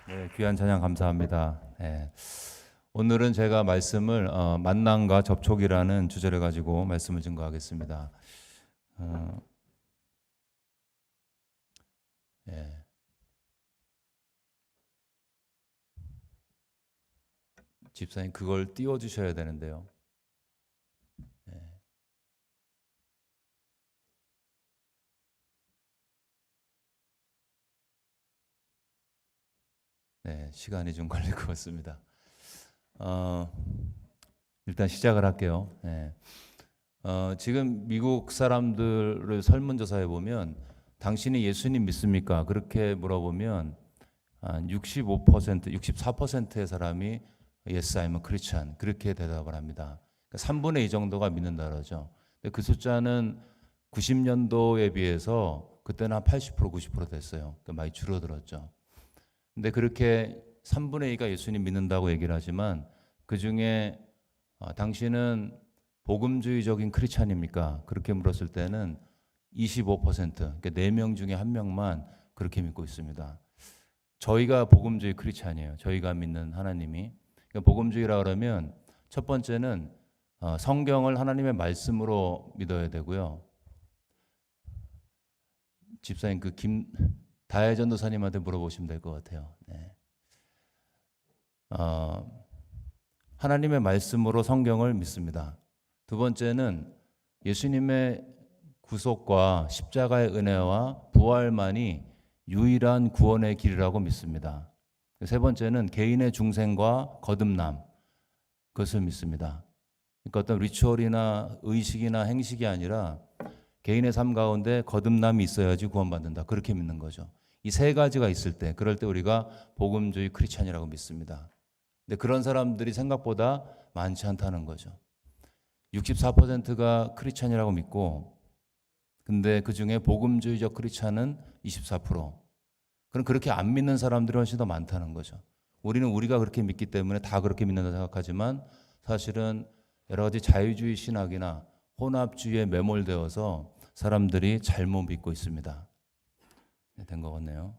네, 귀한 찬양 감사합니다. 네. 오늘은 제가 말씀을 만남과 접촉이라는 주제를 가지고 말씀을 증거하겠습니다. 어, 예. 집사님 그걸 띄워주셔야 되는데요. 예. 네, 시간이 좀 걸릴 것 같습니다. 어, 일단 시작을 할게요. 예. 지금 미국 사람들을 설문조사해 보면 당신이 예수님 믿습니까? 그렇게 물어보면 한 65%, 64%의 사람이 Yes, I'm a Christian 그렇게 대답을 합니다. 그러니까 3분의 2 정도가 믿는다 그러죠. 근데 그 숫자는 90년도에 비해서 그때는 한 80%, 90% 됐어요. 그러니까 많이 줄어들었죠. 근데 그렇게 3분의 2가 예수님 믿는다고 얘기를 하지만 그 중에 당신은 복음주의적인 크리스찬입니까? 그렇게 물었을 때는 25%, 그러니까 4명 중에 1명만 그렇게 믿고 있습니다. 저희가 복음주의 크리스찬이에요. 저희가 믿는 하나님이. 그러니까 복음주의라 그러면 첫 번째는 성경을 하나님의 말씀으로 믿어야 되고요. 집사님 그 다혜 전도사님한테 물어보시면 될 것 같아요. 네. 하나님의 말씀으로 성경을 믿습니다. 두 번째는 예수님의 구속과 십자가의 은혜와 부활만이 유일한 구원의 길이라고 믿습니다. 세 번째는 개인의 중생과 거듭남, 그것을 믿습니다. 그러니까 어떤 리추얼이나 의식이나 행식이 아니라 개인의 삶 가운데 거듭남이 있어야지 구원받는다. 그렇게 믿는 거죠. 이 세 가지가 있을 때, 그럴 때 우리가 복음주의 크리스찬이라고 믿습니다. 근데 그런 사람들이 생각보다 많지 않다는 거죠. 64%가 크리스찬이라고 믿고, 근데 그 중에 복음주의적 크리스찬은 24%. 그럼 그렇게 안 믿는 사람들이 훨씬 더 많다는 거죠. 우리는 우리가 그렇게 믿기 때문에 다 그렇게 믿는다 생각하지만 사실은 여러 가지 자유주의 신학이나 혼합주의에 매몰되어서 사람들이 잘못 믿고 있습니다. 된 것 같네요.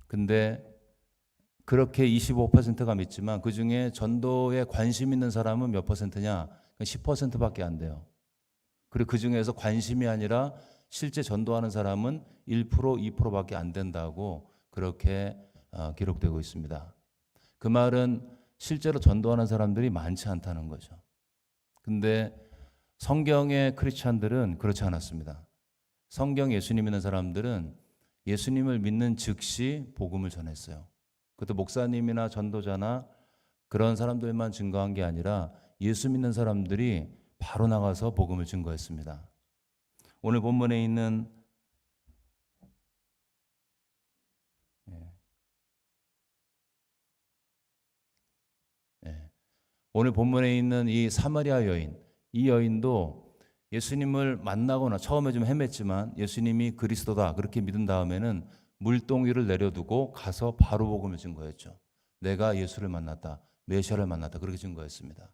근데 그렇게 25%가 믿지만 그 중에 전도에 관심 있는 사람은 몇 퍼센트냐? 10%밖에 안 돼요. 그리고 그 중에서 관심이 아니라 실제 전도하는 사람은 1%, 2%밖에 안 된다고 그렇게 기록되고 있습니다. 그 말은 실제로 전도하는 사람들이 많지 않다는 거죠. 근데 성경의 크리스찬들은 그렇지 않았습니다. 성경 예수님 믿는 사람들은 예수님을 믿는 즉시 복음을 전했어요. 그것도 목사님이나 전도자나 그런 사람들만 증거한 게 아니라 예수 믿는 사람들이 바로 나가서 복음을 증거했습니다. 오늘 본문에 있는 오늘 본문에 있는 이 사마리아 여인, 이 여인도 예수님을 만나거나 처음에 좀 헤맸지만 예수님이 그리스도다 그렇게 믿은 다음에는 물동이를 내려두고 가서 바로 복음을 증거했죠. 내가 예수를 만났다, 메시아를 만났다 그렇게 증거했습니다.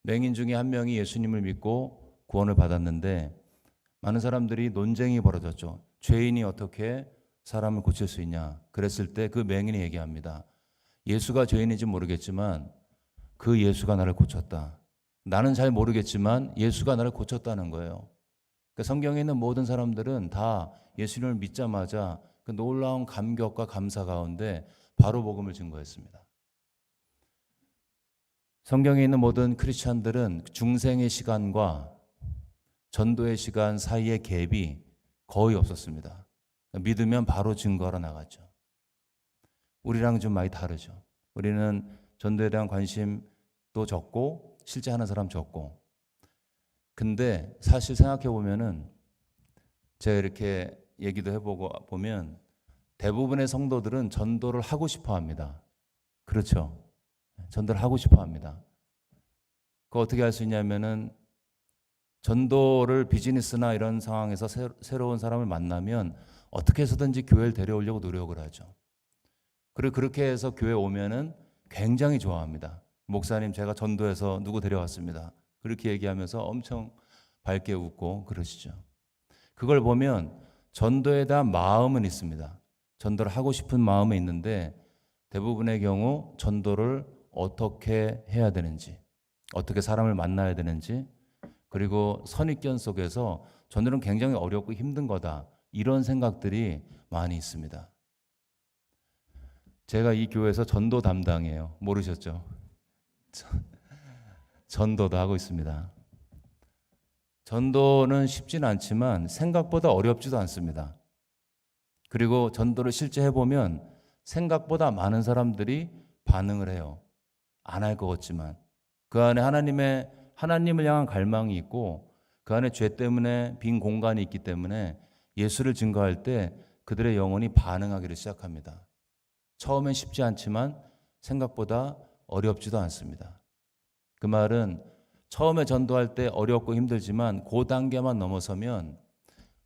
맹인 중에 한 명이 예수님을 믿고 구원을 받았는데 많은 사람들이 논쟁이 벌어졌죠. 죄인이 어떻게 사람을 고칠 수 있냐? 그랬을 때 그 맹인이 얘기합니다. 예수가 죄인인지 모르겠지만 그 예수가 나를 고쳤다. 나는 잘 모르겠지만 예수가 나를 고쳤다는 거예요. 그러니까 성경에 있는 모든 사람들은 다 예수님을 믿자마자 그 놀라운 감격과 감사 가운데 바로 복음을 증거했습니다. 성경에 있는 모든 크리스찬들은 중생의 시간과 전도의 시간 사이의 갭이 거의 없었습니다. 믿으면 바로 증거하러 나갔죠. 우리랑 좀 많이 다르죠. 우리는 전도에 대한 관심도 적고 실제 하는 사람 적고. 근데 사실 생각해 보면은 제가 이렇게 얘기도 해보고 보면 대부분의 성도들은 전도를 하고 싶어 합니다. 그렇죠. 전도를 하고 싶어 합니다. 그거 어떻게 할 수 있냐면은 전도를 비즈니스나 이런 상황에서 새로운 사람을 만나면 어떻게 해서든지 교회를 데려오려고 노력을 하죠. 그리고 그렇게 해서 교회 오면은 굉장히 좋아합니다. 목사님 제가 전도해서 누구 데려왔습니다. 그렇게 얘기하면서 엄청 밝게 웃고 그러시죠. 그걸 보면 전도에 대한 마음은 있습니다. 전도를 하고 싶은 마음은 있는데 대부분의 경우 전도를 어떻게 해야 되는지, 어떻게 사람을 만나야 되는지, 그리고 선입견 속에서 전도는 굉장히 어렵고 힘든 거다, 이런 생각들이 많이 있습니다. 제가 이 교회에서 전도 담당이에요. 모르셨죠? 전도도 하고 있습니다. 전도는 쉽지는 않지만 생각보다 어렵지도 않습니다. 그리고 전도를 실제 해보면 생각보다 많은 사람들이 반응을 해요. 안 할 것 같지만 그 안에 하나님을 향한 갈망이 있고 그 안에 죄 때문에 빈 공간이 있기 때문에 예수를 증거할 때 그들의 영혼이 반응하기를 시작합니다. 처음엔 쉽지 않지만 생각보다 어렵지도 않습니다. 그 말은 처음에 전도할 때 어렵고 힘들지만 그 단계만 넘어서면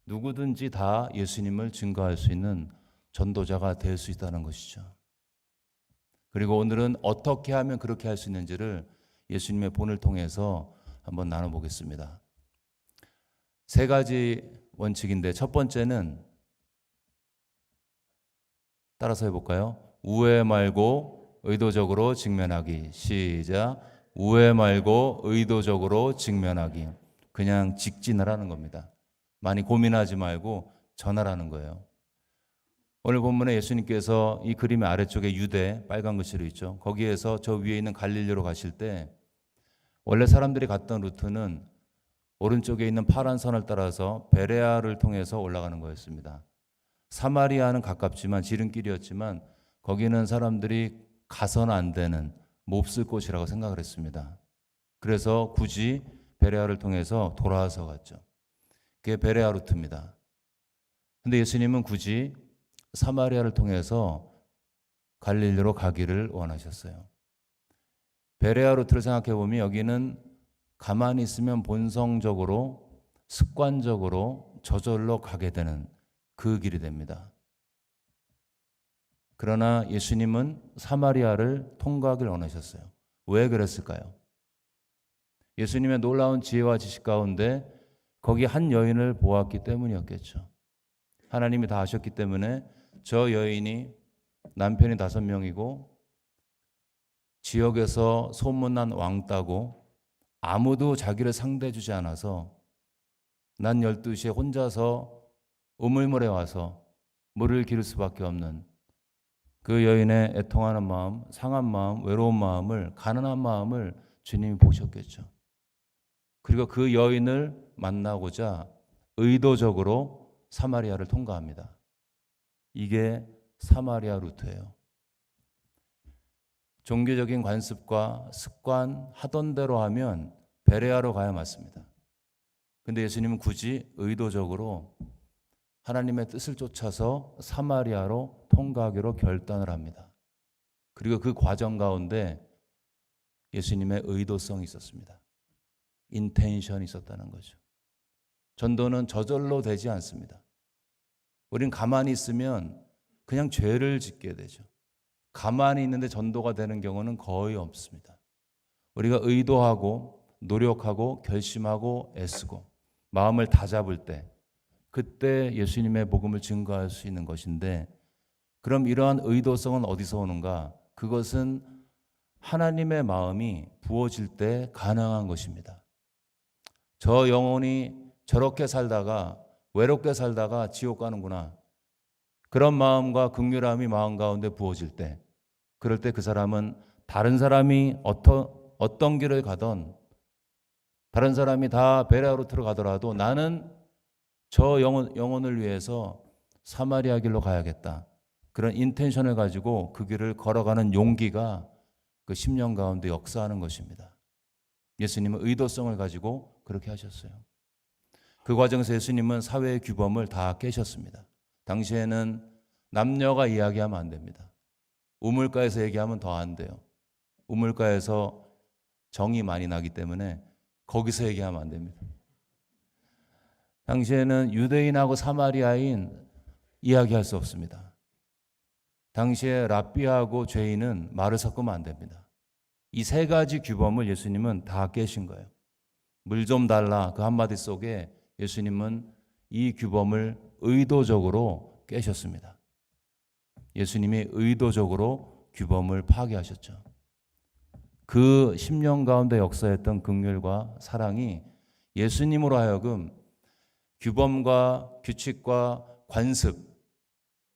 누구든지 다 예수님을 증거할 수 있는 전도자가 될 수 있다는 것이죠. 그리고 오늘은 어떻게 하면 그렇게 할 수 있는지를 예수님의 본을 통해서 한번 나눠보겠습니다. 세 가지 원칙인데 첫 번째는 따라서 해볼까요? 우회 말고 의도적으로 직면하기. 시작. 우회 말고 의도적으로 직면하기. 그냥 직진하라는 겁니다. 많이 고민하지 말고 전하라는 거예요. 오늘 본문에 예수님께서 이 그림의 아래쪽에 유대, 빨간 글씨로 있죠. 거기에서 저 위에 있는 갈릴리로 가실 때 원래 사람들이 갔던 루트는 오른쪽에 있는 파란 선을 따라서 베레아를 통해서 올라가는 거였습니다. 사마리아는 가깝지만 지름길이었지만 거기는 사람들이 가서는 안 되는 몹쓸 곳이라고 생각을 했습니다. 그래서 굳이 베레아를 통해서 돌아와서 갔죠. 그게 베레아 루트입니다. 근데 예수님은 굳이 사마리아를 통해서 갈릴리로 가기를 원하셨어요. 베레아 루트를 생각해 보면 여기는 가만히 있으면 본성적으로 습관적으로 저절로 가게 되는 그 길이 됩니다. 그러나 예수님은 사마리아를 통과하길 원하셨어요. 왜 그랬을까요? 예수님의 놀라운 지혜와 지식 가운데 거기 한 여인을 보았기 때문이었겠죠. 하나님이 다 아셨기 때문에 저 여인이 남편이 5명이고 지역에서 소문난 왕따고 아무도 자기를 상대해 주지 않아서 난 12시에 혼자서 우물물에 와서 물을 기를 수밖에 없는 그 여인의 애통하는 마음, 상한 마음, 외로운 마음을, 가난한 마음을 주님이 보셨겠죠. 그리고 그 여인을 만나고자 의도적으로 사마리아를 통과합니다. 이게 사마리아 루트예요. 종교적인 관습과 습관, 하던 대로 하면 베레아로 가야 맞습니다. 근데 예수님은 굳이 의도적으로 하나님의 뜻을 쫓아서 사마리아로 통과하기로 결단을 합니다. 그리고 그 과정 가운데 예수님의 의도성이 있었습니다. 인텐션이 있었다는 거죠. 전도는 저절로 되지 않습니다. 우린 가만히 있으면 그냥 죄를 짓게 되죠. 가만히 있는데 전도가 되는 경우는 거의 없습니다. 우리가 의도하고 노력하고 결심하고 애쓰고 마음을 다잡을 때 그때 예수님의 복음을 증거할 수 있는 것인데 그럼 이러한 의도성은 어디서 오는가? 그것은 하나님의 마음이 부어질 때 가능한 것입니다. 저 영혼이 저렇게 살다가 외롭게 살다가 지옥 가는구나. 그런 마음과 긍휼함이 마음 가운데 부어질 때 그럴 때 그 사람은 다른 사람이 어떤 길을 가던 다른 사람이 다 베레아 루트로 가더라도 나는 저 영혼을 위해서 사마리아 길로 가야겠다. 그런 인텐션을 가지고 그 길을 걸어가는 용기가 그 10년 가운데 역사하는 것입니다. 예수님은 의도성을 가지고 그렇게 하셨어요. 그 과정에서 예수님은 사회의 규범을 다 깨셨습니다. 당시에는 남녀가 이야기하면 안 됩니다. 우물가에서 얘기하면 더 안 돼요. 우물가에서 정이 많이 나기 때문에 거기서 얘기하면 안 됩니다. 당시에는 유대인하고 사마리아인 이야기할 수 없습니다. 당시에 랍비하고 죄인은 말을 섞으면 안 됩니다. 이 세 가지 규범을 예수님은 다 깨신 거예요. 물 좀 달라 그 한마디 속에 예수님은 이 규범을 의도적으로 깨셨습니다. 예수님이 의도적으로 규범을 파괴하셨죠. 그 10년 가운데 역사했던 긍휼과 사랑이 예수님으로 하여금 규범과 규칙과 관습,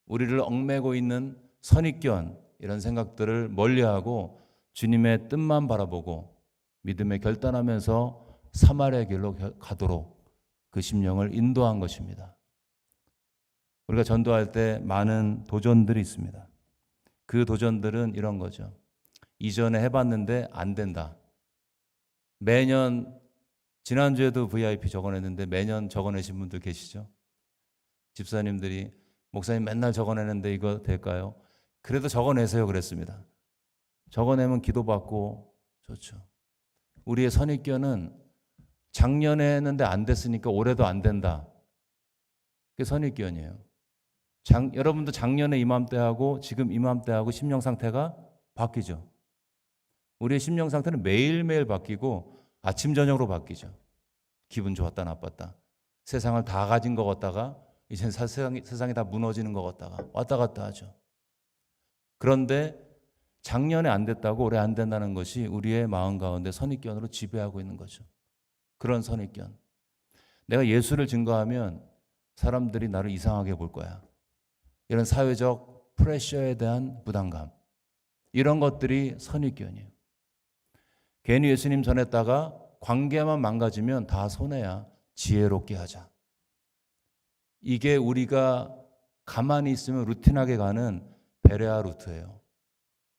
우리를 얽매고 있는 선입견 이런 생각들을 멀리하고 주님의 뜻만 바라보고 믿음에 결단하면서 사마리아 길로 가도록 그 심령을 인도한 것입니다. 우리가 전도할 때 많은 도전들이 있습니다. 그 도전들은 이런 거죠. 이전에 해봤는데 안 된다. 매년 지난주에도 VIP 적어냈는데 매년 적어내신 분들 계시죠? 집사님들이 목사님 맨날 적어내는데 이거 될까요? 그래도 적어내세요 그랬습니다. 적어내면 기도받고 좋죠. 우리의 선입견은 작년에 했는데 안 됐으니까 올해도 안 된다. 그게 선입견이에요. 여러분도 작년에 이맘때하고 지금 이맘때하고 심령 상태가 바뀌죠. 우리의 심령 상태는 매일매일 바뀌고 아침 저녁으로 바뀌죠. 기분 좋았다 나빴다. 세상을 다 가진 것 같다가 이젠 세상이 다 무너지는 것 같다가 왔다 갔다 하죠. 그런데 작년에 안 됐다고 올해 안 된다는 것이 우리의 마음 가운데 선입견으로 지배하고 있는 거죠. 그런 선입견. 내가 예수를 증거하면 사람들이 나를 이상하게 볼 거야. 이런 사회적 프레셔에 대한 부담감. 이런 것들이 선입견이에요. 괜히 예수님 전했다가 관계만 망가지면 다 손해야. 지혜롭게 하자. 이게 우리가 가만히 있으면 루틴하게 가는 베레아 루트예요.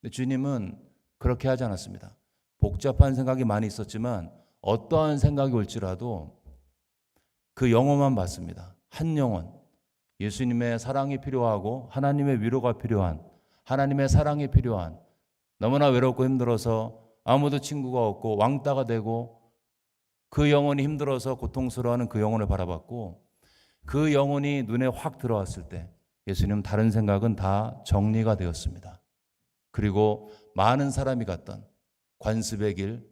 근데 주님은 그렇게 하지 않았습니다. 복잡한 생각이 많이 있었지만 어떠한 생각이 올지라도 그 영혼만 봤습니다. 한 영혼. 예수님의 사랑이 필요하고 하나님의 위로가 필요한, 하나님의 사랑이 필요한, 너무나 외롭고 힘들어서 아무도 친구가 없고 왕따가 되고 그 영혼이 힘들어서 고통스러워하는 그 영혼을 바라봤고 그 영혼이 눈에 확 들어왔을 때 예수님은 다른 생각은 다 정리가 되었습니다. 그리고 많은 사람이 갔던 관습의 길,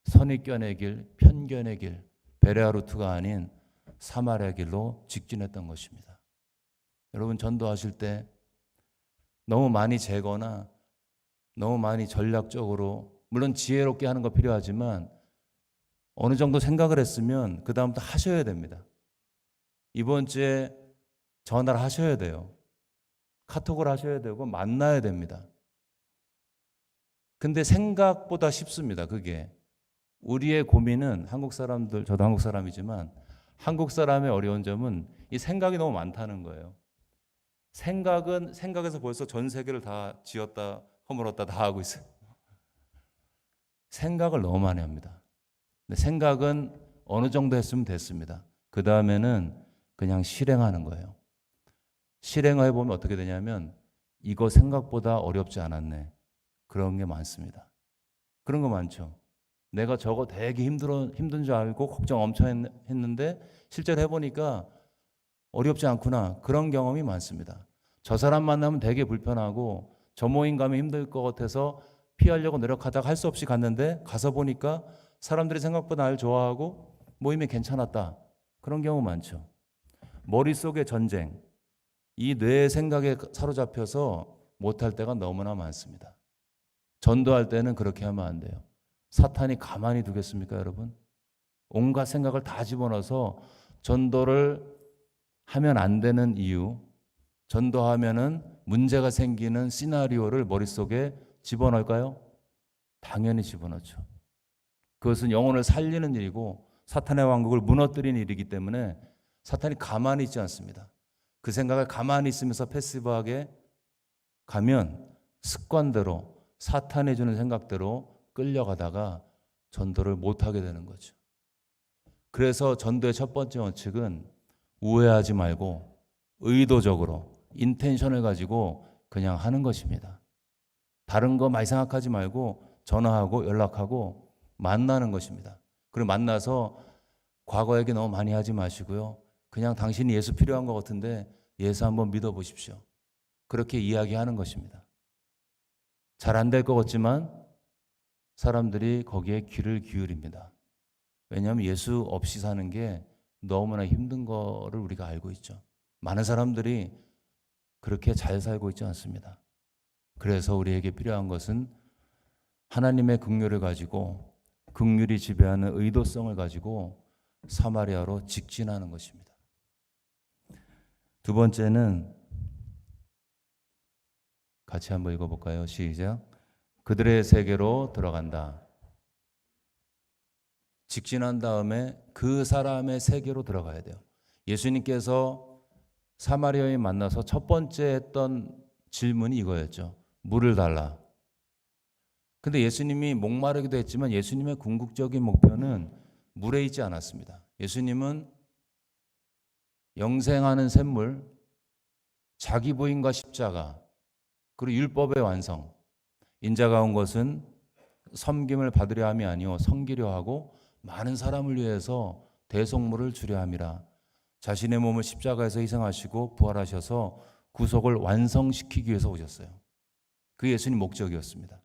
선입견의 길, 편견의 길, 베레아 루트가 아닌 사마리아 길로 직진했던 것입니다. 여러분 전도하실 때 너무 많이 재거나 너무 많이 전략적으로 물론 지혜롭게 하는 거 필요하지만 어느 정도 생각을 했으면 그 다음부터 하셔야 됩니다. 이번 주에 전화를 하셔야 돼요. 카톡을 하셔야 되고 만나야 됩니다. 근데 생각보다 쉽습니다. 그게 우리의 고민은 한국 사람들, 저도 한국 사람이지만 한국 사람의 어려운 점은 이 생각이 너무 많다는 거예요. 생각은 생각에서 벌써 전 세계를 다 지었다 허물었다 다 하고 있어요. 생각을 너무 많이 합니다. 근데 생각은 어느 정도 했으면 됐습니다. 그 다음에는 그냥 실행하는 거예요. 실행을 해보면 어떻게 되냐면 이거 생각보다 어렵지 않았네. 그런 게 많습니다. 그런 거 많죠. 내가 저거 되게 힘든 줄 알고 걱정 엄청 했는데 실제로 해보니까 어렵지 않구나. 그런 경험이 많습니다. 저 사람 만나면 되게 불편하고 저 모임 가면 힘들 것 같아서 피하려고 노력하다가 할 수 없이 갔는데 가서 보니까 사람들이 생각보다 날 좋아하고 모임이 괜찮았다. 그런 경우 많죠. 머릿속의 전쟁, 이 뇌의 생각에 사로잡혀서 못할 때가 너무나 많습니다. 전도할 때는 그렇게 하면 안 돼요. 사탄이 가만히 두겠습니까, 여러분? 온갖 생각을 다 집어넣어서 전도를 하면 안 되는 이유, 전도하면은 문제가 생기는 시나리오를 머릿속에 집어넣을까요? 당연히 집어넣죠. 그것은 영혼을 살리는 일이고 사탄의 왕국을 무너뜨리는 일이기 때문에 사탄이 가만히 있지 않습니다. 그 생각을 가만히 있으면서 패시브하게 가면 습관대로 사탄이 주는 생각대로 끌려가다가 전도를 못하게 되는 거죠. 그래서 전도의 첫 번째 원칙은 우회하지 말고 의도적으로 인텐션을 가지고 그냥 하는 것입니다. 다른 거 많이 생각하지 말고 전화하고 연락하고 만나는 것입니다. 그리고 만나서 과거 얘기 너무 많이 하지 마시고요. 그냥 당신이 예수 필요한 것 같은데 예수 한번 믿어보십시오. 그렇게 이야기하는 것입니다. 잘 안 될 것 같지만 사람들이 거기에 귀를 기울입니다. 왜냐하면 예수 없이 사는 게 너무나 힘든 거를 우리가 알고 있죠. 많은 사람들이 그렇게 잘 살고 있지 않습니다. 그래서 우리에게 필요한 것은 하나님의 긍휼을 가지고 긍휼이 지배하는 의도성을 가지고 사마리아로 직진하는 것입니다. 두 번째는 같이 한번 읽어볼까요? 시작. 그들의 세계로 들어간다. 직진한 다음에 그 사람의 세계로 들어가야 돼요. 예수님께서 사마리아인 만나서 첫 번째 했던 질문이 이거였죠. 물을 달라. 근데 예수님이 목마르기도 했지만 예수님의 궁극적인 목표는 물에 있지 않았습니다. 예수님은 영생하는 샘물, 자기 부인과 십자가, 그리고 율법의 완성, 인자가 온 것은 섬김을 받으려 함이 아니요 섬기려 하고 많은 사람을 위해서 대속물을 주려 함이라. 자신의 몸을 십자가에서 희생하시고 부활하셔서 구속을 완성시키기 위해서 오셨어요. 그게 예수님 목적이었습니다.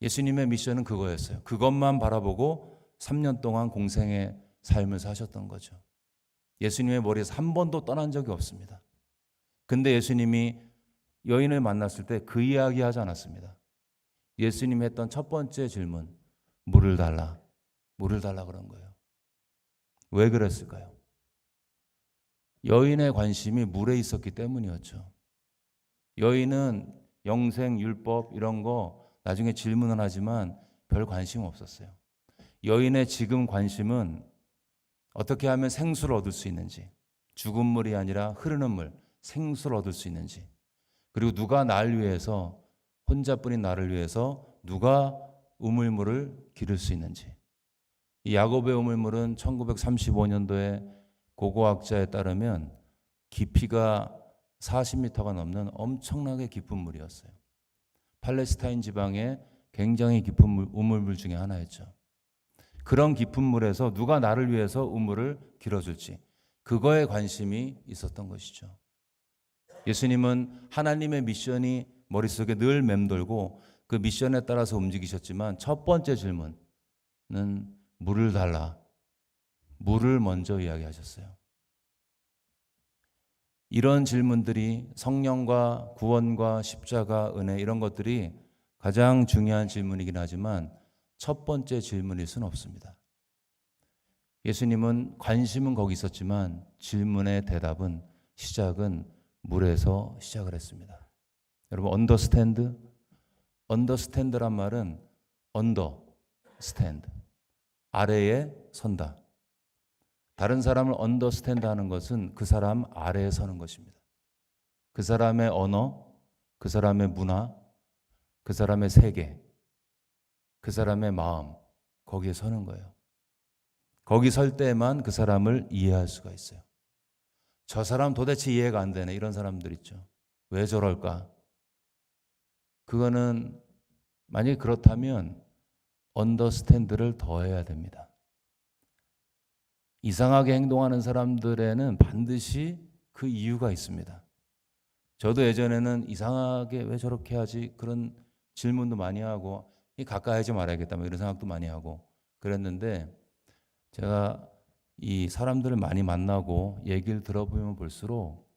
예수님의 미션은 그거였어요. 그것만 바라보고 3년 동안 공생의 삶을 사셨던 거죠. 예수님의 머리에서 한 번도 떠난 적이 없습니다. 근데 예수님이 여인을 만났을 때 그 이야기 하지 않았습니다. 예수님이 했던 첫 번째 질문, 물을 달라. 물을 달라 그런 거예요. 왜 그랬을까요? 여인의 관심이 물에 있었기 때문이었죠. 여인은 영생, 율법 이런 거 나중에 질문을 하지만 별 관심 없었어요. 여인의 지금 관심은 어떻게 하면 생수를 얻을 수 있는지, 죽은 물이 아니라 흐르는 물, 생수를 얻을 수 있는지, 그리고 누가 나를 위해서, 혼자뿐인 나를 위해서 누가 우물물을 기를 수 있는지. 이 야곱의 우물물은 1935년도에 고고학자에 따르면 깊이가 40m가 넘는 엄청나게 깊은 물이었어요. 팔레스타인 지방의 굉장히 깊은 우물물 중에 하나였죠. 그런 깊은 물에서 누가 나를 위해서 우물을 길어줄지, 그거에 관심이 있었던 것이죠. 예수님은 하나님의 미션이 머릿속에 늘 맴돌고 그 미션에 따라서 움직이셨지만 첫 번째 질문은 물을 달라. 물을 먼저 이야기하셨어요. 이런 질문들이 성령과 구원과 십자가, 은혜 이런 것들이 가장 중요한 질문이긴 하지만 첫 번째 질문일 수는 없습니다. 예수님은 관심은 거기 있었지만 질문의 대답은 시작은 물에서 시작을 했습니다. 여러분 언더스탠드? 언더스탠드란 말은 언더스탠드, 아래에 선다. 다른 사람을 언더스탠드 하는 것은 그 사람 아래에 서는 것입니다. 그 사람의 언어, 그 사람의 문화, 그 사람의 세계, 그 사람의 마음, 거기에 서는 거예요. 거기 설 때만 그 사람을 이해할 수가 있어요. 저 사람 도대체 이해가 안 되네, 이런 사람들 있죠. 왜 저럴까? 그거는 만약에 그렇다면 언더스탠드를 더해야 됩니다. 이상하게 행동하는 사람들에는 반드시 그 이유가 있습니다. 저도 예전에는 이상하게 왜 저렇게 하지? 그런 질문도 많이 하고 가까이 하지 말아야겠다 이런 생각도 많이 하고 그랬는데, 제가 이 사람들을 많이 만나고 얘기를 들어보면 볼수록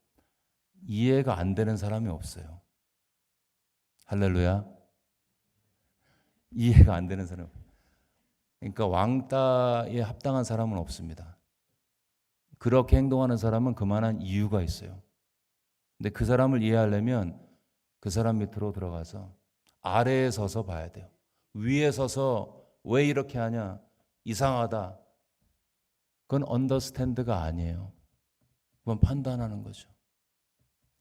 이해가 안 되는 사람이 없어요. 할렐루야. 이해가 안 되는 사람. 그러니까 왕따에 합당한 사람은 없습니다. 그렇게 행동하는 사람은 그만한 이유가 있어요. 근데 그 사람을 이해하려면 그 사람 밑으로 들어가서 아래에 서서 봐야 돼요. 위에 서서 왜 이렇게 하냐? 이상하다. 그건 언더스탠드가 아니에요. 그건 판단하는 거죠.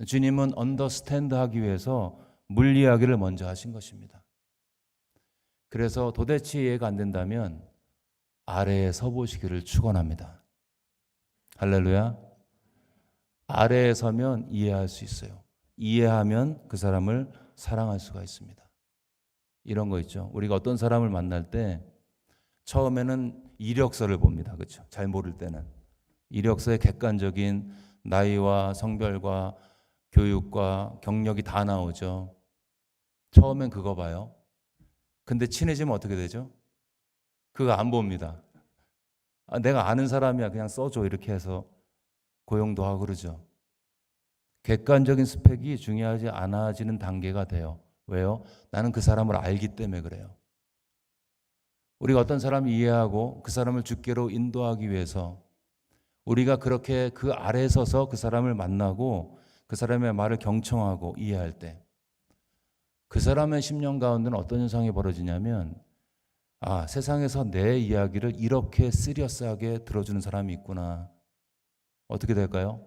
주님은 언더스탠드 하기 위해서 물 이야기를 먼저 하신 것입니다. 그래서 도대체 이해가 안 된다면 아래에 서보시기를 축원합니다. 할렐루야. 아래에 서면 이해할 수 있어요. 이해하면 그 사람을 사랑할 수가 있습니다. 이런 거 있죠. 우리가 어떤 사람을 만날 때 처음에는 이력서를 봅니다. 그렇죠? 잘 모를 때는 이력서에 객관적인 나이와 성별과 교육과 경력이 다 나오죠. 처음엔 그거 봐요. 근데 친해지면 어떻게 되죠? 그거 안 봅니다. 내가 아는 사람이야 그냥 써줘 이렇게 해서 고용도 하고 그러죠. 객관적인 스펙이 중요하지 않아지는 단계가 돼요. 왜요? 나는 그 사람을 알기 때문에 그래요. 우리가 어떤 사람을 이해하고 그 사람을 주께로 인도하기 위해서 우리가 그렇게 그 아래에 서서 그 사람을 만나고 그 사람의 말을 경청하고 이해할 때 그 사람의 심령 가운데는 어떤 현상이 벌어지냐면 세상에서 내 이야기를 이렇게 시리어스하게 들어주는 사람이 있구나. 어떻게 될까요?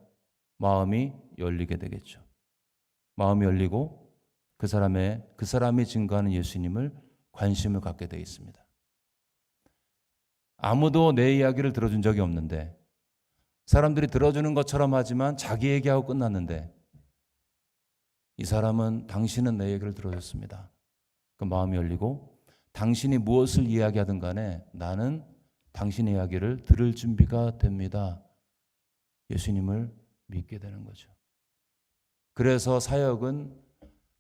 마음이 열리게 되겠죠. 마음이 열리고 그 사람이 증거하는 예수님을 관심을 갖게 되어 있습니다. 아무도 내 이야기를 들어준 적이 없는데 사람들이 들어주는 것처럼 하지만 자기 얘기하고 끝났는데 이 사람은 당신은 내 얘기를 들어줬습니다. 그 마음이 열리고 당신이 무엇을 이야기하든 간에 나는 당신의 이야기를 들을 준비가 됩니다. 예수님을 믿게 되는 거죠. 그래서 사역은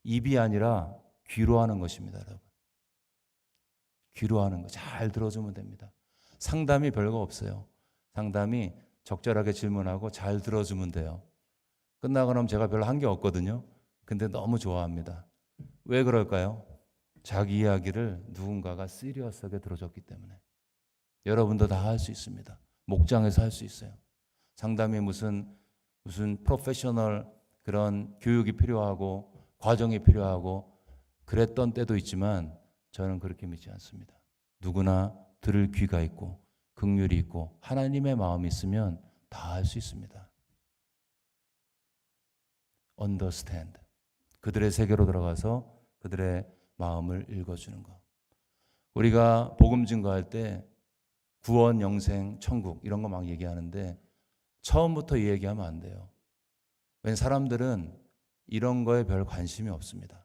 입이 아니라 귀로 하는 것입니다, 여러분. 귀로 하는 거 잘 들어주면 됩니다. 상담이 별거 없어요. 상담이 적절하게 질문하고 잘 들어주면 돼요. 끝나고 나면 제가 별로 한 게 없거든요. 근데 너무 좋아합니다. 왜 그럴까요? 자기 이야기를 누군가가 시리어스하게 들어줬기 때문에. 여러분도 다 할 수 있습니다. 목장에서 할 수 있어요. 상담이 무슨 프로페셔널 그런 교육이 필요하고 과정이 필요하고 그랬던 때도 있지만 저는 그렇게 믿지 않습니다. 누구나 들을 귀가 있고 긍휼이 있고 하나님의 마음이 있으면 다 할 수 있습니다. Understand. 그들의 세계로 들어가서 그들의 마음을 읽어주는 것. 우리가 복음 증거할 때 구원, 영생, 천국 이런 거 막 얘기하는데 처음부터 이 얘기하면 안 돼요. 왜냐하면 사람들은 이런 거에 별 관심이 없습니다.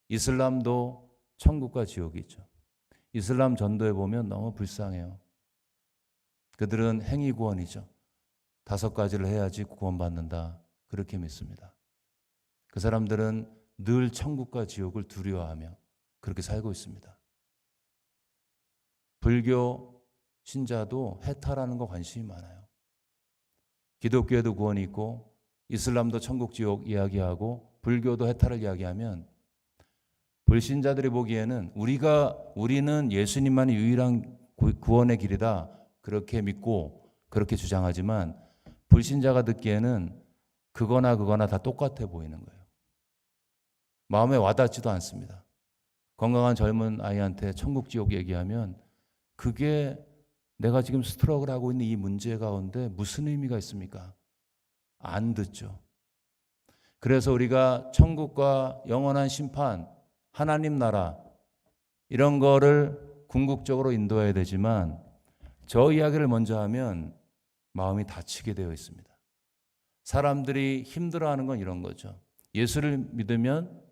이슬람도 천국과 지옥이 있죠. 이슬람 전도에 보면 너무 불쌍해요. 그들은 행위 구원이죠. 5가지를 해야지 구원받는다. 그렇게 믿습니다. 그 사람들은 늘 천국과 지옥을 두려워하며 그렇게 살고 있습니다. 불교 신자도 해탈하는 거 관심이 많아요. 기독교에도 구원이 있고 이슬람도 천국 지옥 이야기하고 불교도 해탈을 이야기하면 불신자들이 보기에는 우리는 예수님만이 유일한 구원의 길이다 그렇게 믿고 그렇게 주장하지만 불신자가 듣기에는 그거나 다 똑같아 보이는 거예요. 마음에 와닿지도 않습니다. 건강한 젊은 아이한테 천국 지옥 얘기하면 그게 내가 지금 스트러글 하고 있는 이 문제 가운데 무슨 의미가 있습니까? 안 듣죠. 그래서 우리가 천국과 영원한 심판, 하나님 나라 이런 거를 궁극적으로 인도해야 되지만 저 이야기를 먼저 하면 마음이 다치게 되어 있습니다. 사람들이 힘들어하는 건 이런 거죠. 예수를 믿으면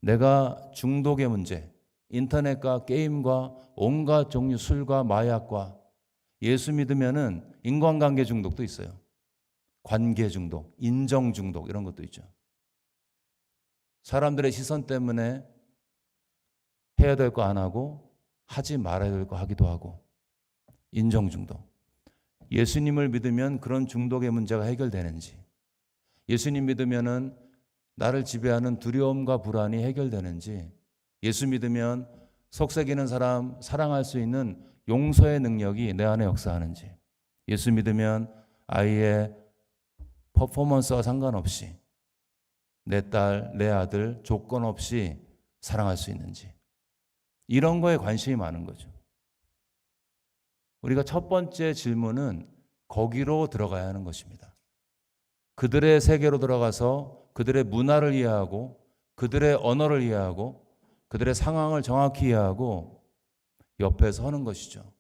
내가 중독의 문제, 인터넷과 게임과 온갖 종류 술과 마약과 예수 믿으면은 인간관계 중독도 있어요. 관계 중독, 인정 중독 이런 것도 있죠. 사람들의 시선 때문에 해야 될 거 안 하고 하지 말아야 될 거 하기도 하고 인정 중독. 예수님을 믿으면 그런 중독의 문제가 해결되는지 예수님 믿으면은 나를 지배하는 두려움과 불안이 해결되는지 예수 믿으면 속삭이는 사람 사랑할 수 있는 용서의 능력이 내 안에 역사하는지 예수 믿으면 아이의 퍼포먼스와 상관없이 내 딸, 내 아들 조건 없이 사랑할 수 있는지 이런 거에 관심이 많은 거죠. 우리가 첫 번째 질문은 거기로 들어가야 하는 것입니다. 그들의 세계로 들어가서 그들의 문화를 이해하고 그들의 언어를 이해하고 그들의 상황을 정확히 이해하고 옆에 서는 것이죠.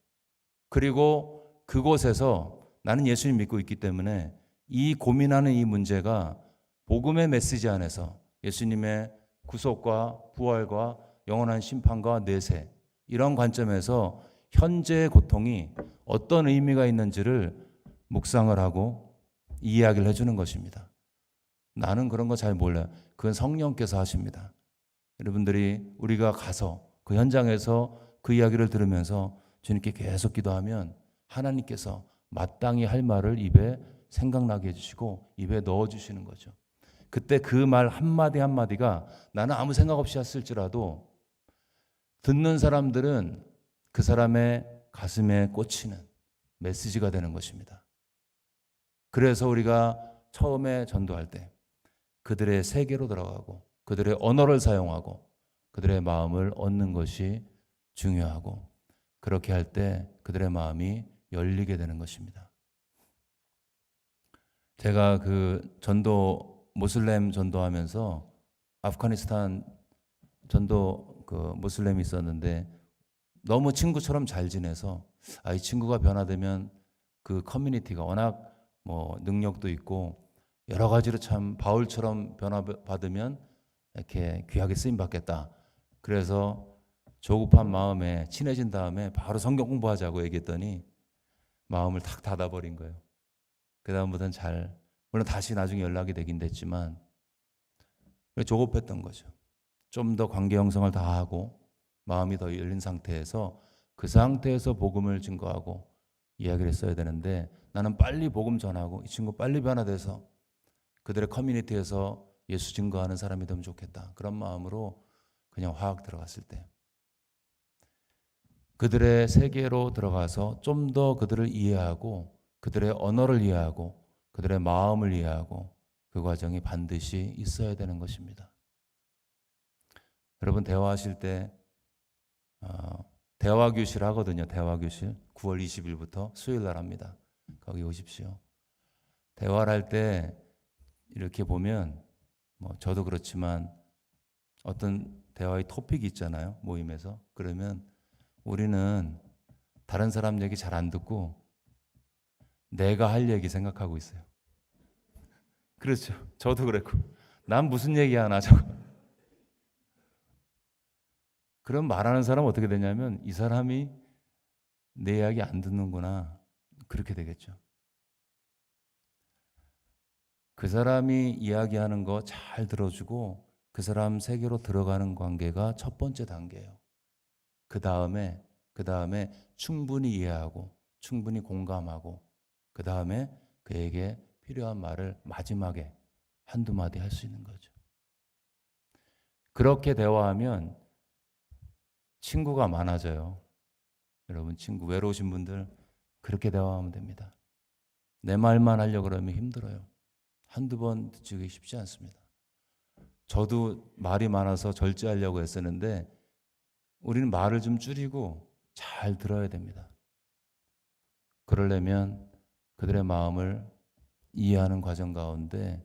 그리고 그곳에서 나는 예수님 믿고 있기 때문에 이 고민하는 이 문제가 복음의 메시지 안에서 예수님의 구속과 부활과 영원한 심판과 내세 이런 관점에서 현재의 고통이 어떤 의미가 있는지를 묵상을 하고 이야기를 해주는 것입니다. 나는 그런 거 잘 몰라요. 그건 성령께서 하십니다. 여러분들이 우리가 가서 그 현장에서 그 이야기를 들으면서 주님께 계속 기도하면 하나님께서 마땅히 할 말을 입에 생각나게 해주시고 입에 넣어주시는 거죠. 그때 그 말 한마디 한마디가 나는 아무 생각 없이 했을지라도 듣는 사람들은 그 사람의 가슴에 꽂히는 메시지가 되는 것입니다. 그래서 우리가 처음에 전도할 때 그들의 세계로 들어가고 그들의 언어를 사용하고 그들의 마음을 얻는 것이 중요하고, 그렇게 할 때 그들의 마음이 열리게 되는 것입니다. 제가 모슬렘 전도하면서 아프가니스탄 전도 모슬렘이 있었는데 너무 친구처럼 잘 지내서 이 친구가 변화되면 그 커뮤니티가 워낙 능력도 있고 여러 가지로 참 바울처럼 변화받으면 이렇게 귀하게 쓰임 받겠다. 그래서 조급한 마음에 친해진 다음에 바로 성경 공부하자고 얘기했더니 마음을 탁 닫아버린 거예요. 그 다음부터는 물론 다시 나중에 연락이 되긴 됐지만 조급했던 거죠. 좀 더 관계 형성을 다 하고 마음이 더 열린 상태에서 그 상태에서 복음을 증거하고 이야기를 했어야 되는데 나는 빨리 복음 전하고 이 친구 빨리 변화돼서 그들의 커뮤니티에서 예수 증거하는 사람이 되면 좋겠다. 그런 마음으로 그냥 화학 들어갔을 때 그들의 세계로 들어가서 좀 더 그들을 이해하고 그들의 언어를 이해하고 그들의 마음을 이해하고 그 과정이 반드시 있어야 되는 것입니다. 여러분 대화하실 때 대화교실 하거든요. 대화교실 9월 20일부터 수요일 날 합니다. 거기 오십시오. 대화를 할 때 이렇게 보면 저도 그렇지만 어떤 대화의 토픽이 있잖아요. 모임에서. 그러면 우리는 다른 사람 얘기 잘 안 듣고 내가 할 얘기 생각하고 있어요. 그렇죠. 저도 그랬고 난 무슨 얘기 하나 저거. 그럼 말하는 사람은 어떻게 되냐면 이 사람이 내 이야기 안 듣는구나. 그렇게 되겠죠. 그 사람이 이야기하는 거 잘 들어주고 그 사람 세계로 들어가는 관계가 첫 번째 단계예요. 그 다음에 충분히 이해하고 충분히 공감하고 그 다음에 그에게 필요한 말을 마지막에 한두 마디 할 수 있는 거죠. 그렇게 대화하면 친구가 많아져요. 여러분 친구 외로우신 분들 그렇게 대화하면 됩니다. 내 말만 하려고 그러면 힘들어요. 한두 번 듣기 쉽지 않습니다. 저도 말이 많아서 절제하려고 했었는데 우리는 말을 좀 줄이고 잘 들어야 됩니다. 그러려면 그들의 마음을 이해하는 과정 가운데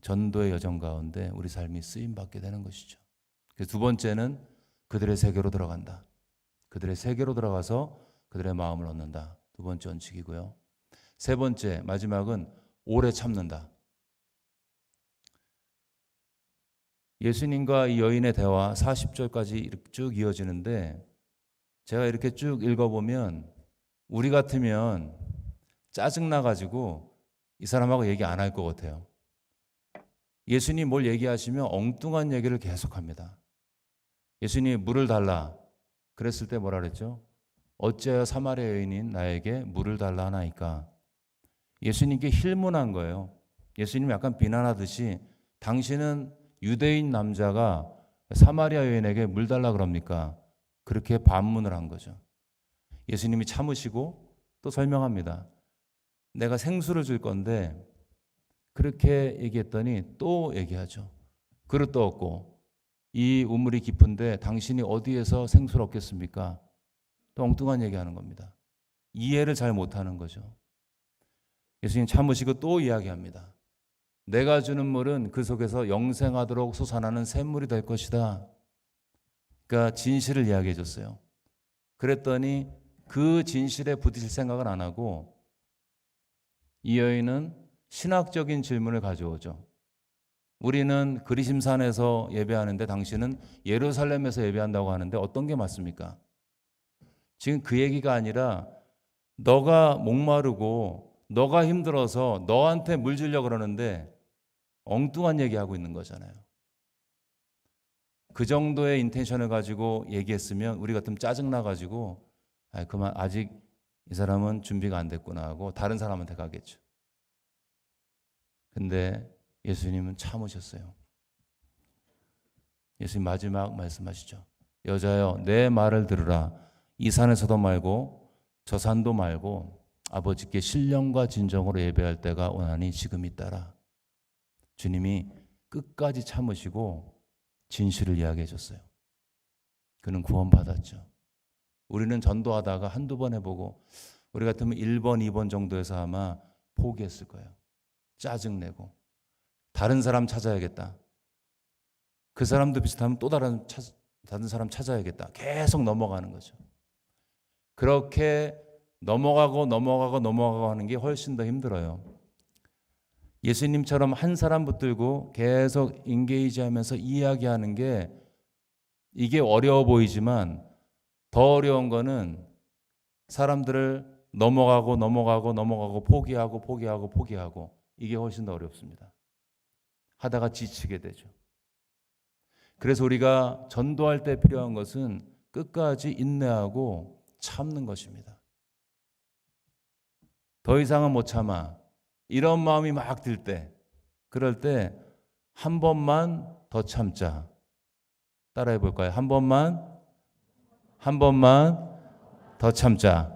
전도의 여정 가운데 우리 삶이 쓰임받게 되는 것이죠. 그래서 두 번째는 그들의 세계로 들어간다. 그들의 세계로 들어가서 그들의 마음을 얻는다. 두 번째 원칙이고요. 세 번째 마지막은 오래 참는다. 예수님과 이 여인의 대화 40절까지 이렇게 쭉 이어지는데 제가 이렇게 쭉 읽어보면 우리 같으면 짜증나가지고 이 사람하고 얘기 안 할 것 같아요. 예수님 뭘 얘기하시면 엉뚱한 얘기를 계속합니다. 예수님 물을 달라 그랬을 때 뭐라 그랬죠? 어째여 사마리아 여인인 나에게 물을 달라 하나이까. 예수님께 힐문한 거예요. 예수님이 약간 비난하듯이 당신은 유대인 남자가 사마리아 여인에게 물 달라 그럽니까? 그렇게 반문을 한 거죠. 예수님이 참으시고 또 설명합니다. 내가 생수를 줄 건데 그렇게 얘기했더니 또 얘기하죠. 그릇도 없고 이 우물이 깊은데 당신이 어디에서 생수를 얻겠습니까? 또 엉뚱한 얘기하는 겁니다. 이해를 잘 못하는 거죠. 예수님 참으시고 또 이야기합니다. 내가 주는 물은 그 속에서 영생하도록 솟아나는 샘물이 될 것이다. 그러니까 진실을 이야기해 줬어요. 그랬더니 그 진실에 부딪힐 생각은 안 하고 이 여인은 신학적인 질문을 가져오죠. 우리는 그리심산에서 예배하는데 당신은 예루살렘에서 예배한다고 하는데 어떤 게 맞습니까? 지금 그 얘기가 아니라 너가 목마르고 너가 힘들어서 너한테 물 주려고 그러는데 엉뚱한 얘기하고 있는 거잖아요. 그 정도의 인텐션을 가지고 얘기했으면 우리 같으면 짜증나가지고 그만 아직 이 사람은 준비가 안 됐구나 하고 다른 사람한테 가겠죠. 근데 예수님은 참으셨어요. 예수님 마지막 말씀하시죠. 여자여, 내 말을 들으라. 이 산에서도 말고 저 산도 말고 아버지께 신령과 진정으로 예배할 때가 오나니 지금이 따라. 주님이 끝까지 참으시고 진실을 이야기해 줬어요. 그는 구원받았죠. 우리는 전도하다가 한두 번 해보고 우리 같으면 1번, 2번 정도에서 아마 포기했을 거예요. 짜증내고 다른 사람 찾아야겠다. 그 사람도 비슷하면 또 다른 사람 찾아야겠다. 계속 넘어가는 거죠. 그렇게 넘어가고 하는 게 훨씬 더 힘들어요. 예수님처럼 한 사람 붙들고 계속 인게이지하면서 이야기하는 게 이게 어려워 보이지만 더 어려운 거는 사람들을 넘어가고 포기하고 이게 훨씬 더 어렵습니다. 하다가 지치게 되죠. 그래서 우리가 전도할 때 필요한 것은 끝까지 인내하고 참는 것입니다. 더 이상은 못 참아. 이런 마음이 막 들 때, 그럴 때 한 번만 더 참자. 따라해 볼까요? 한 번만 더 참자.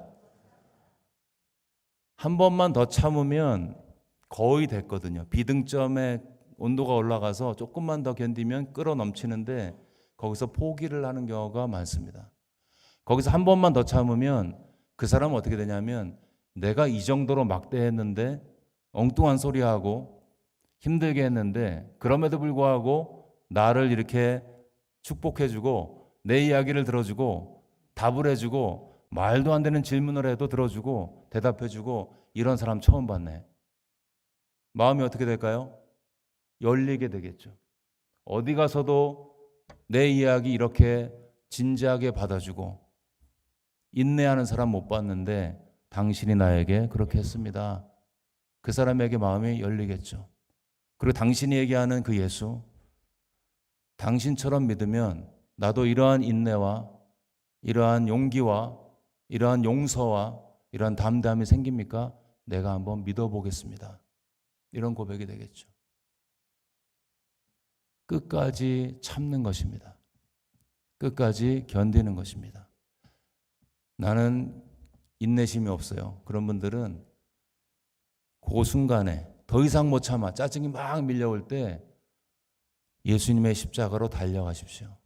한 번만 더 참으면 거의 됐거든요. 비등점에 온도가 올라가서 조금만 더 견디면 끓어 넘치는데 거기서 포기를 하는 경우가 많습니다. 거기서 한 번만 더 참으면 그 사람은 어떻게 되냐면 내가 이 정도로 막대했는데 엉뚱한 소리하고 힘들게 했는데 그럼에도 불구하고 나를 이렇게 축복해주고 내 이야기를 들어주고 답을 해주고 말도 안 되는 질문을 해도 들어주고 대답해주고 이런 사람 처음 봤네. 마음이 어떻게 될까요? 열리게 되겠죠. 어디 가서도 내 이야기 이렇게 진지하게 받아주고 인내하는 사람 못 봤는데 당신이 나에게 그렇게 했습니다. 그 사람에게 마음이 열리겠죠. 그리고 당신이 얘기하는 그 예수, 당신처럼 믿으면 나도 이러한 인내와 이러한 용기와 이러한 용서와 이러한 담대함이 생깁니까? 내가 한번 믿어보겠습니다. 이런 고백이 되겠죠. 끝까지 참는 것입니다. 끝까지 견디는 것입니다. 나는 인내심이 없어요. 그런 분들은 그 순간에 더 이상 못 참아 짜증이 막 밀려올 때 예수님의 십자가로 달려가십시오.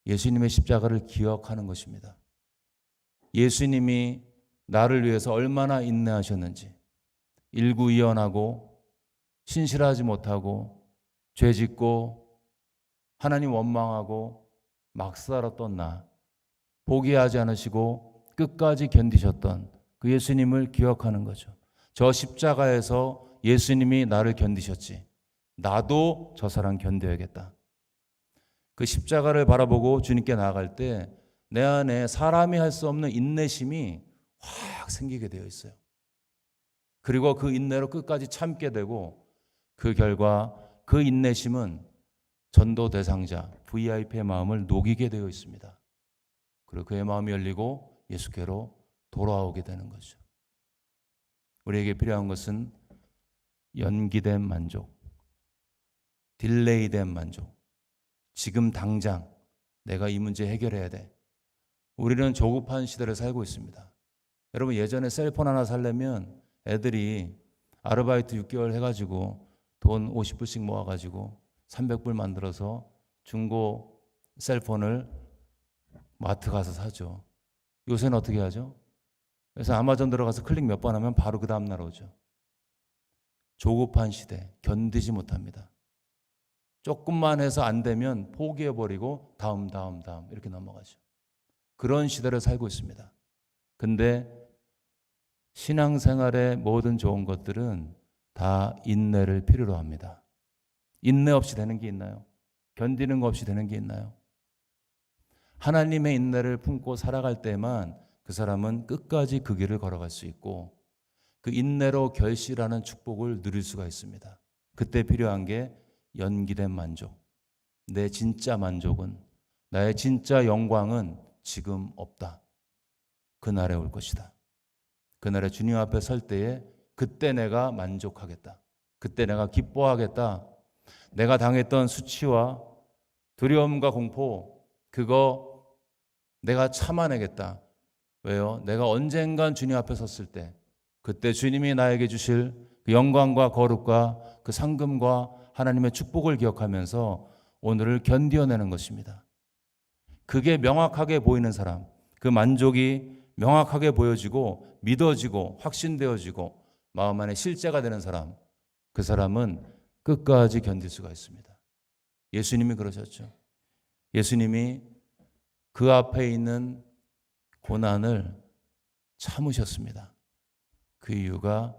예수님의 십자가를 기억하는 것입니다. 예수님이 나를 위해서 얼마나 인내하셨는지, 일구이연하고 신실하지 못하고 죄짓고 하나님 원망하고 막 살았던 나, 포기하지 않으시고 끝까지 견디셨던 그 예수님을 기억하는 거죠. 저 십자가에서 예수님이 나를 견디셨지. 나도 저 사람 견뎌야겠다. 그 십자가를 바라보고 주님께 나아갈 때 내 안에 사람이 할 수 없는 인내심이 확 생기게 되어 있어요. 그리고 그 인내로 끝까지 참게 되고 그 결과 그 인내심은 전도 대상자 VIP의 마음을 녹이게 되어 있습니다. 그리고 그의 마음이 열리고 예수께로 돌아오게 되는 거죠. 우리에게 필요한 것은 연기된 만족, 딜레이된 만족. 지금 당장 내가 이 문제 해결해야 돼. 우리는 조급한 시대를 살고 있습니다. 여러분 예전에 셀폰 하나 살려면 애들이 아르바이트 6개월 해가지고 돈 50불씩 모아가지고 300불 만들어서 중고 셀폰을 마트 가서 사죠. 요새는 어떻게 하죠? 그래서 아마존 들어가서 클릭 몇 번 하면 바로 그 다음날 오죠. 조급한 시대, 견디지 못합니다. 조금만 해서 안 되면 포기해버리고 다음 이렇게 넘어가죠. 그런 시대를 살고 있습니다. 근데 신앙생활의 모든 좋은 것들은 다 인내를 필요로 합니다. 인내 없이 되는 게 있나요? 견디는 거 없이 되는 게 있나요? 하나님의 인내를 품고 살아갈 때만 그 사람은 끝까지 그 길을 걸어갈 수 있고 그 인내로 결실하는 축복을 누릴 수가 있습니다. 그때 필요한 게 연기된 만족. 내 진짜 만족은, 나의 진짜 영광은 지금 없다. 그날에 올 것이다. 그날에 주님 앞에 설 때에 그때 내가 만족하겠다. 그때 내가 기뻐하겠다. 내가 당했던 수치와 두려움과 공포, 그거 내가 참아내겠다. 왜요? 내가 언젠간 주님 앞에 섰을 때 그때 주님이 나에게 주실 그 영광과 거룩과 그 상금과 하나님의 축복을 기억하면서 오늘을 견뎌내는 것입니다. 그게 명확하게 보이는 사람, 그 만족이 명확하게 보여지고 믿어지고 확신되어지고 마음 안에 실제가 되는 사람, 그 사람은 끝까지 견딜 수가 있습니다. 예수님이 그러셨죠. 예수님이 그 앞에 있는 고난을 참으셨습니다. 그 이유가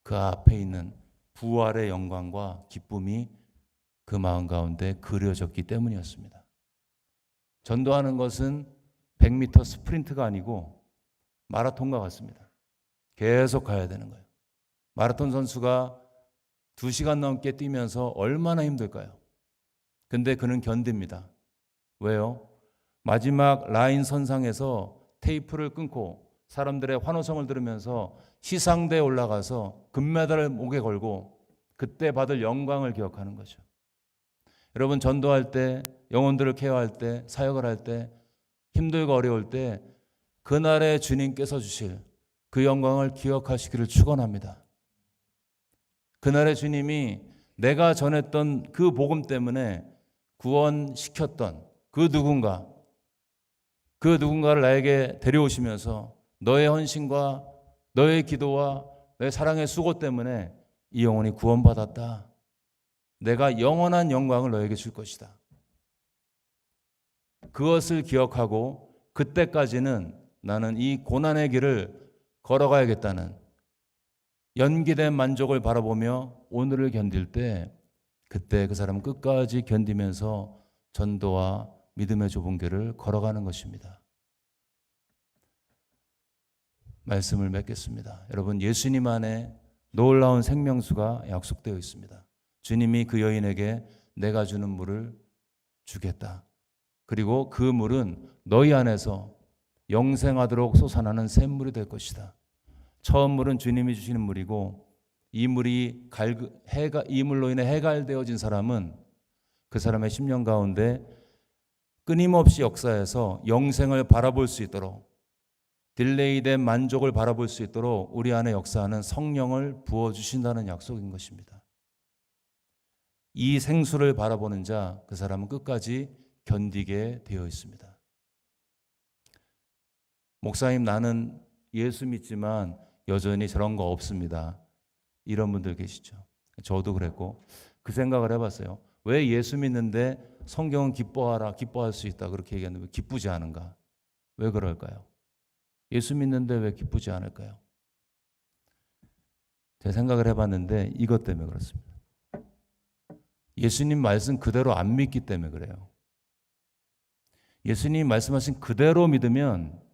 그 앞에 있는 부활의 영광과 기쁨이 그 마음 가운데 그려졌기 때문이었습니다. 전도하는 것은 100m 스프린트가 아니고 마라톤과 같습니다. 계속 가야 되는 거예요. 마라톤 선수가 2시간 넘게 뛰면서 얼마나 힘들까요? 근데 그는 견딥니다. 왜요? 마지막 라인 선상에서 테이프를 끊고 사람들의 환호성을 들으면서 시상대에 올라가서 금메달을 목에 걸고 그때 받을 영광을 기억하는 거죠. 여러분, 전도할 때, 영혼들을 케어할 때, 사역을 할 때, 힘들고 어려울 때 그날에 주님께서 주실 그 영광을 기억하시기를 축원합니다. 그날의 주님이 내가 전했던 그 복음 때문에 구원시켰던 그 누군가를 나에게 데려오시면서 너의 헌신과 너의 기도와 너의 사랑의 수고 때문에 이 영혼이 구원받았다. 내가 영원한 영광을 너에게 줄 것이다. 그것을 기억하고 그때까지는 나는 이 고난의 길을 걸어가야겠다는 연기된 만족을 바라보며 오늘을 견딜 때 그때 그 사람은 끝까지 견디면서 전도와 믿음의 좁은 길을 걸어가는 것입니다. 말씀을 맺겠습니다. 여러분, 예수님 안에 놀라운 생명수가 약속되어 있습니다. 주님이 그 여인에게 내가 주는 물을 주겠다. 그리고 그 물은 너희 안에서 영생하도록 솟아나는 샘물이 될 것이다. 처음 물은 주님이 주시는 물이고 이 물로 인해 해갈되어진 사람은 그 사람의 심령 가운데 끊임없이 역사해서 영생을 바라볼 수 있도록 딜레이된 만족을 바라볼 수 있도록 우리 안에 역사하는 성령을 부어주신다는 약속인 것입니다. 이 생수를 바라보는 자, 그 사람은 끝까지 견디게 되어 있습니다. 목사님, 나는 예수 믿지만 여전히 저런 거 없습니다. 이런 분들 계시죠. 저도 그랬고 그 생각을 해봤어요. 왜 예수 믿는데 성경은 기뻐하라, 기뻐할 수 있다 그렇게 얘기하는데 왜 기쁘지 않은가? 왜 그럴까요? 예수 믿는데 왜 기쁘지 않을까요? 제가 생각을 해봤는데 이것 때문에 그렇습니다. 예수님 말씀 그대로 안 믿기 때문에 그래요. 예수님 말씀하신 그대로 믿으면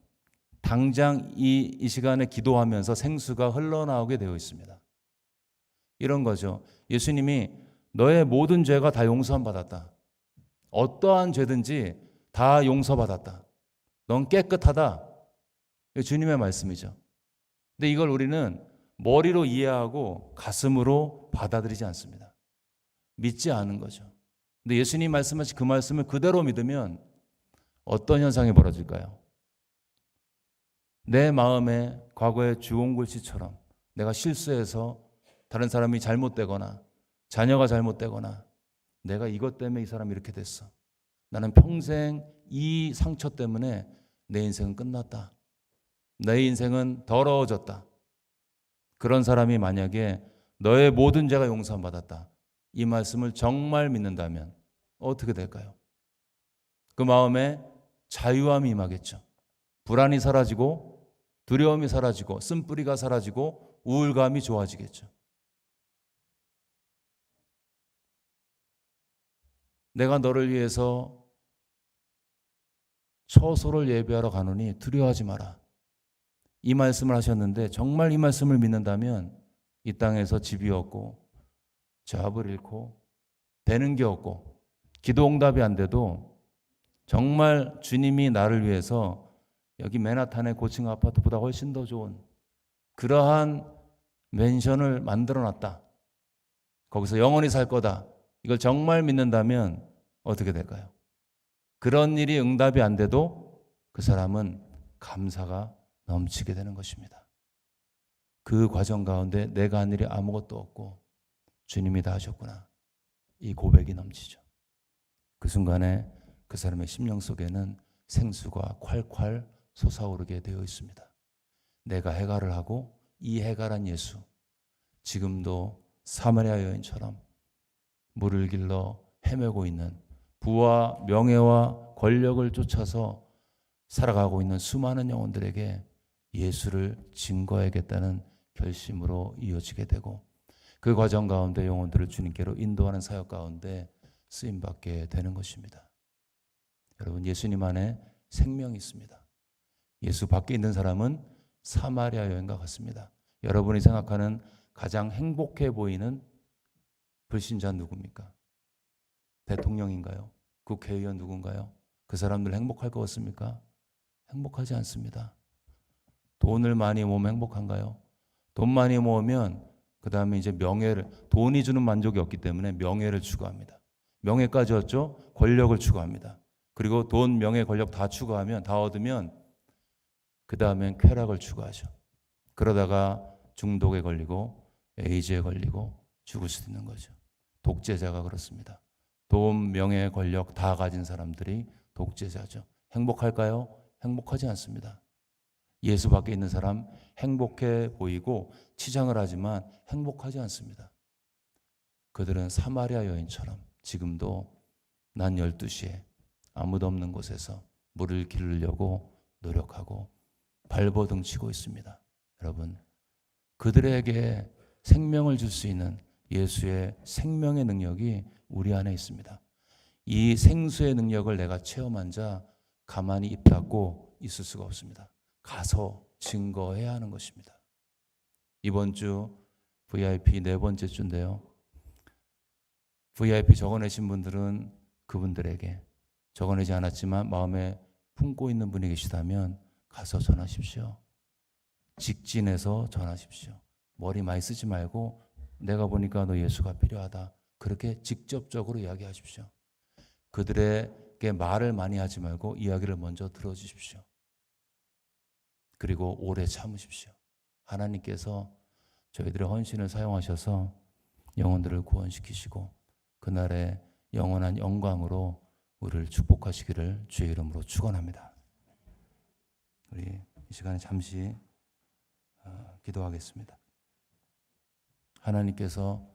당장 이 시간에 기도하면서 생수가 흘러나오게 되어 있습니다. 이런 거죠. 예수님이 너의 모든 죄가 다 용서 받았다. 어떠한 죄든지 다 용서받았다. 넌 깨끗하다. 주님의 말씀이죠. 근데 이걸 우리는 머리로 이해하고 가슴으로 받아들이지 않습니다. 믿지 않은 거죠. 근데 예수님 말씀하신 그 말씀을 그대로 믿으면 어떤 현상이 벌어질까요? 내 마음에 과거의 주홍글씨처럼 내가 실수해서 다른 사람이 잘못되거나 자녀가 잘못되거나 내가 이것 때문에 이 사람이 이렇게 됐어. 나는 평생 이 상처 때문에 내 인생은 끝났다. 내 인생은 더러워졌다. 그런 사람이 만약에 너의 모든 죄가 용서받았다. 이 말씀을 정말 믿는다면 어떻게 될까요? 그 마음에 자유함이 임하겠죠. 불안이 사라지고 두려움이 사라지고 쓴뿌리가 사라지고 우울감이 좋아지겠죠. 내가 너를 위해서 처소를 예비하러 가노니 두려워하지 마라. 이 말씀을 하셨는데 정말 이 말씀을 믿는다면 이 땅에서 집이 없고 잡을 잃고 되는 게 없고 기도 응답이 안 돼도 정말 주님이 나를 위해서 여기 맨하탄의 고층 아파트보다 훨씬 더 좋은 그러한 맨션을 만들어 놨다. 거기서 영원히 살 거다. 이걸 정말 믿는다면 어떻게 될까요? 그런 일이 응답이 안 돼도 그 사람은 감사가 넘치게 되는 것입니다. 그 과정 가운데 내가 한 일이 아무것도 없고 주님이 다 하셨구나. 이 고백이 넘치죠. 그 순간에 그 사람의 심령 속에는 생수가 콸콸 솟아오르게 되어 있습니다. 내가 해갈을 하고 이 해갈한 예수, 지금도 사마리아 여인처럼 물을 길러 헤매고 있는 부와 명예와 권력을 쫓아서 살아가고 있는 수많은 영혼들에게 예수를 증거해야겠다는 결심으로 이어지게 되고 그 과정 가운데 영혼들을 주님께로 인도하는 사역 가운데 쓰임받게 되는 것입니다. 여러분, 예수님 안에 생명이 있습니다. 예수 밖에 있는 사람은 사마리아 여인과 같습니다. 여러분이 생각하는 가장 행복해 보이는 불신자 누굽니까? 대통령인가요? 국회의원 누군가요? 그 사람들 행복할 것 같습니까? 행복하지 않습니다. 돈을 많이 모으면 행복한가요? 돈 많이 모으면 그 다음에 이제 명예를, 돈이 주는 만족이 없기 때문에 명예를 추구합니다. 명예까지 얻죠? 권력을 추구합니다. 그리고 돈, 명예, 권력 다 추구하면, 다 얻으면 그 다음엔 쾌락을 추구하죠. 그러다가 중독에 걸리고 에이즈에 걸리고 죽을 수도 있는 거죠. 독재자가 그렇습니다. 돈, 명예, 권력 다 가진 사람들이 독재자죠. 행복할까요? 행복하지 않습니다. 예수 밖에 있는 사람 행복해 보이고 치장을 하지만 행복하지 않습니다. 그들은 사마리아 여인처럼 지금도 난 12시에 아무도 없는 곳에서 물을 기르려고 노력하고 발버둥 치고 있습니다. 여러분, 그들에게 생명을 줄 수 있는 예수의 생명의 능력이 우리 안에 있습니다. 이 생수의 능력을 내가 체험한 자 가만히 입 닫고 있을 수가 없습니다. 가서 증거해야 하는 것입니다. 이번 주 VIP 네 번째 주인데요. VIP 적어내신 분들은 그분들에게, 적어내지 않았지만 마음에 품고 있는 분이 계시다면 가서 전하십시오. 직진해서 전하십시오. 머리 많이 쓰지 말고 내가 보니까 너 예수가 필요하다. 그렇게 직접적으로 이야기하십시오. 그들에게 말을 많이 하지 말고 이야기를 먼저 들어주십시오. 그리고 오래 참으십시오. 하나님께서 저희들의 헌신을 사용하셔서 영혼들을 구원시키시고 그날의 영원한 영광으로 우리를 축복하시기를 주의 이름으로 축원합니다. 우리 이 시간에 잠시 기도하겠습니다. 하나님께서